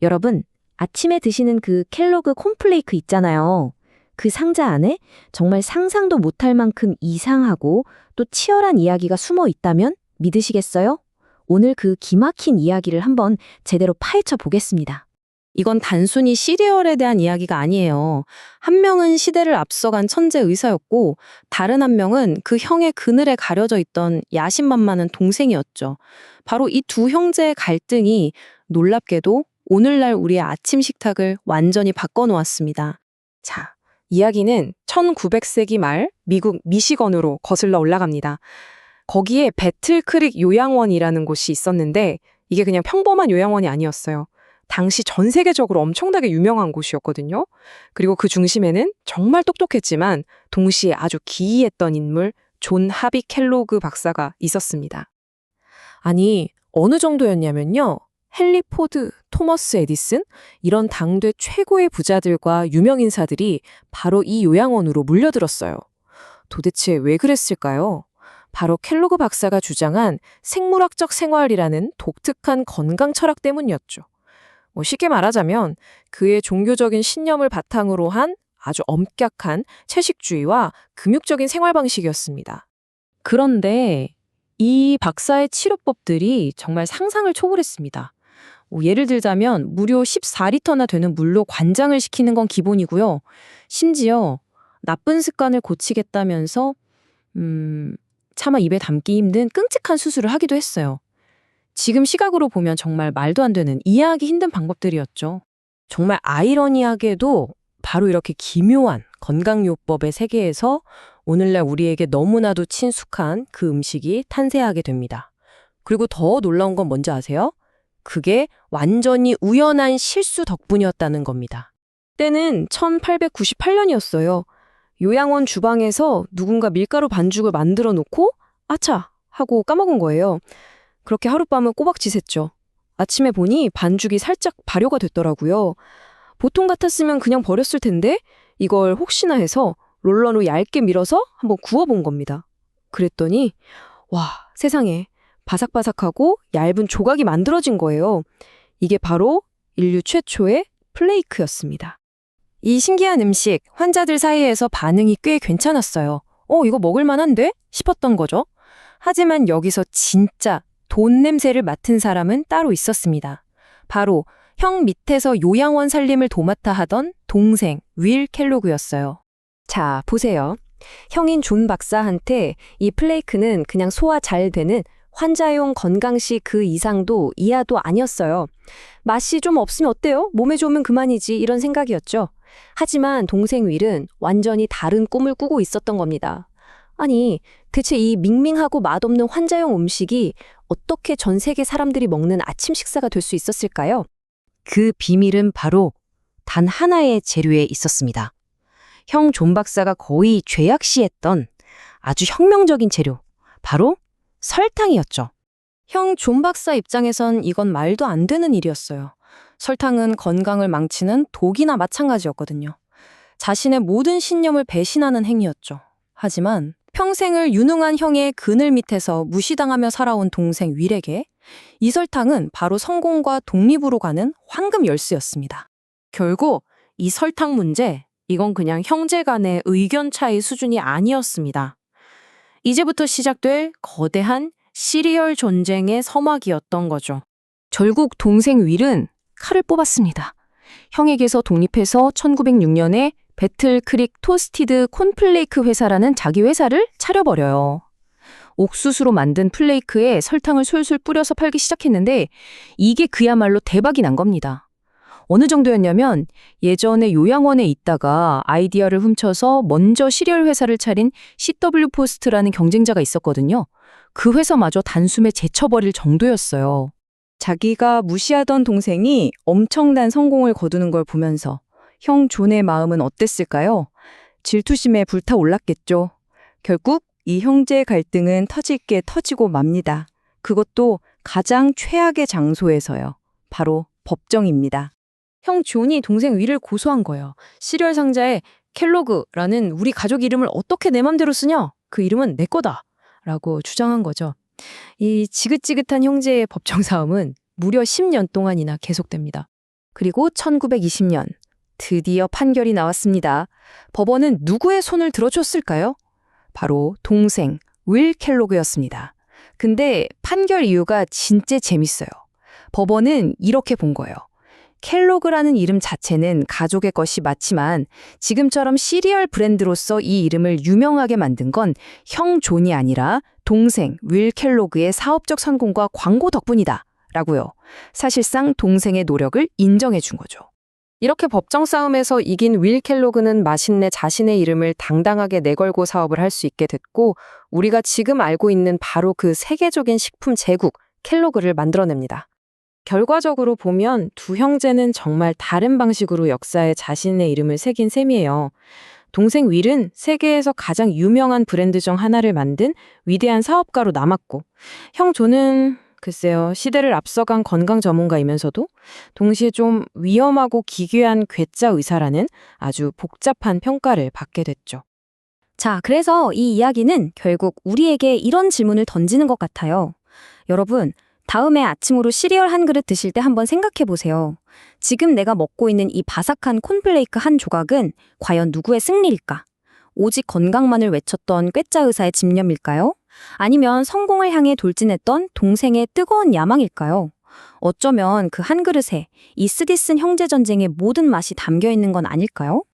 여러분, 아침에 드시는 그 켈로그 콘플레이크 있잖아요. 그 상자 안에 정말 상상도 못할 만큼 이상하고 또 치열한 이야기가 숨어 있다면 믿으시겠어요? 오늘 그 기막힌 이야기를 한번 제대로 파헤쳐 보겠습니다. 이건 단순히 시리얼에 대한 이야기가 아니에요. 한 명은 시대를 앞서간 천재 의사였고, 다른 한 명은 그 형의 그늘에 가려져 있던 야심만만한 동생이었죠. 바로 이 두 형제의 갈등이 놀랍게도 오늘날 우리의 아침 식탁을 완전히 바꿔놓았습니다. 자, 이야기는 1900세기 말 미국 미시건으로 거슬러 올라갑니다. 거기에 배틀크릭 요양원이라는 곳이 있었는데 이게 그냥 평범한 요양원이 아니었어요. 당시 전 세계적으로 엄청나게 유명한 곳이었거든요. 그리고 그 중심에는 정말 똑똑했지만 동시에 아주 기이했던 인물 존 하비 켈로그 박사가 있었습니다. 아니, 어느 정도였냐면요. 헨리 포드, 토머스 에디슨 이런 당대 최고의 부자들과 유명인사들이 바로 이 요양원으로 몰려들었어요. 도대체 왜 그랬을까요? 바로 켈로그 박사가 주장한 생물학적 생활이라는 독특한 건강 철학 때문이었죠. 쉽게 말하자면 그의 종교적인 신념을 바탕으로 한 아주 엄격한 채식주의와 금욕적인 생활 방식이었습니다. 그런데 이 박사의 치료법들이 정말 상상을 초월했습니다. 예를 들자면 무려 14리터나 되는 물로 관장을 시키는 건 기본이고요. 심지어 나쁜 습관을 고치겠다면서 차마 입에 담기 힘든 끔찍한 수술을 하기도 했어요. 지금 시각으로 보면 정말 말도 안 되는, 이해하기 힘든 방법들이었죠. 정말 아이러니하게도 바로 이렇게 기묘한 건강요법의 세계에서 오늘날 우리에게 너무나도 친숙한 그 음식이 탄생하게 됩니다. 그리고 더 놀라운 건 뭔지 아세요? 그게 완전히 우연한 실수 덕분이었다는 겁니다. 때는 1898년이었어요. 요양원 주방에서 누군가 밀가루 반죽을 만들어 놓고 아차! 하고 까먹은 거예요. 그렇게 하룻밤을 꼬박지샜죠. 아침에 보니 반죽이 살짝 발효가 됐더라고요. 보통 같았으면 그냥 버렸을 텐데 이걸 혹시나 해서 롤러로 얇게 밀어서 한번 구워본 겁니다. 그랬더니 와, 세상에 바삭바삭하고 얇은 조각이 만들어진 거예요. 이게 바로 인류 최초의 플레이크였습니다. 이 신기한 음식, 환자들 사이에서 반응이 꽤 괜찮았어요. 이거 먹을 만한데? 싶었던 거죠. 하지만 여기서 진짜 돈 냄새를 맡은 사람은 따로 있었습니다. 바로 형 밑에서 요양원 살림을 도맡아 하던 동생 윌 켈로그였어요. 자, 보세요. 형인 존 박사한테 이 플레이크는 그냥 소화 잘 되는 환자용 건강식 그 이상도 이하도 아니었어요. 맛이 좀 없으면 어때요? 몸에 좋으면 그만이지, 이런 생각이었죠. 하지만 동생 윌은 완전히 다른 꿈을 꾸고 있었던 겁니다. 아니, 대체 이 밍밍하고 맛없는 환자용 음식이 어떻게 전 세계 사람들이 먹는 아침 식사가 될 수 있었을까요? 그 비밀은 바로 단 하나의 재료에 있었습니다. 형 존 박사가 거의 죄악시했던 아주 혁명적인 재료, 바로 설탕이었죠. 형 존 박사 입장에선 이건 말도 안 되는 일이었어요. 설탕은 건강을 망치는 독이나 마찬가지였거든요. 자신의 모든 신념을 배신하는 행위였죠. 하지만 평생을 유능한 형의 그늘 밑에서 무시당하며 살아온 동생 윌에게 이 설탕은 바로 성공과 독립으로 가는 황금 열쇠였습니다. 결국 이 설탕 문제, 이건 그냥 형제 간의 의견 차이 수준이 아니었습니다. 이제부터 시작될 거대한 시리얼 전쟁의 서막이었던 거죠. 결국 동생 윌은 칼을 뽑았습니다. 형에게서 독립해서 1906년에 배틀크릭 토스티드 콘플레이크 회사라는 자기 회사를 차려버려요. 옥수수로 만든 플레이크에 설탕을 솔솔 뿌려서 팔기 시작했는데 이게 그야말로 대박이 난 겁니다. 어느 정도였냐면 예전에 요양원에 있다가 아이디어를 훔쳐서 먼저 시리얼 회사를 차린 CW 포스트라는 경쟁자가 있었거든요. 그 회사마저 단숨에 제쳐버릴 정도였어요. 자기가 무시하던 동생이 엄청난 성공을 거두는 걸 보면서 형 존의 마음은 어땠을까요? 질투심에 불타올랐겠죠. 결국 이 형제의 갈등은 터질 게 터지고 맙니다. 그것도 가장 최악의 장소에서요. 바로 법정입니다. 형 존이 동생 윌을 고소한 거예요. 시리얼 상자에 켈로그라는 우리 가족 이름을 어떻게 내 맘대로 쓰냐? 그 이름은 내 거다. 라고 주장한 거죠. 이 지긋지긋한 형제의 법정 싸움은 무려 10년 동안이나 계속됩니다. 그리고 1920년 드디어 판결이 나왔습니다. 법원은 누구의 손을 들어줬을까요? 바로 동생 윌 켈로그였습니다. 근데 판결 이유가 진짜 재밌어요. 법원은 이렇게 본 거예요. 켈로그라는 이름 자체는 가족의 것이 맞지만 지금처럼 시리얼 브랜드로서 이 이름을 유명하게 만든 건 형 존이 아니라 동생 윌 켈로그의 사업적 성공과 광고 덕분이다 라고요. 사실상 동생의 노력을 인정해 준 거죠. 이렇게 법정 싸움에서 이긴 윌 켈로그는 마침내 자신의 이름을 당당하게 내걸고 사업을 할 수 있게 됐고 우리가 지금 알고 있는 바로 그 세계적인 식품 제국 켈로그를 만들어냅니다. 결과적으로 보면 두 형제는 정말 다른 방식으로 역사에 자신의 이름을 새긴 셈이에요. 동생 윌은 세계에서 가장 유명한 브랜드 중 하나를 만든 위대한 사업가로 남았고 형 존은 글쎄요, 시대를 앞서간 건강 전문가이면서도 동시에 좀 위험하고 기괴한 괴짜 의사라는 아주 복잡한 평가를 받게 됐죠. 자, 그래서 이 이야기는 결국 우리에게 이런 질문을 던지는 것 같아요. 여러분, 다음에 아침으로 시리얼 한 그릇 드실 때 한번 생각해 보세요. 지금 내가 먹고 있는 이 바삭한 콘플레이크 한 조각은 과연 누구의 승리일까? 오직 건강만을 외쳤던 꾀짜 의사의 집념일까요? 아니면 성공을 향해 돌진했던 동생의 뜨거운 야망일까요? 어쩌면 그 한 그릇에 이 스디슨 형제 전쟁의 모든 맛이 담겨 있는 건 아닐까요?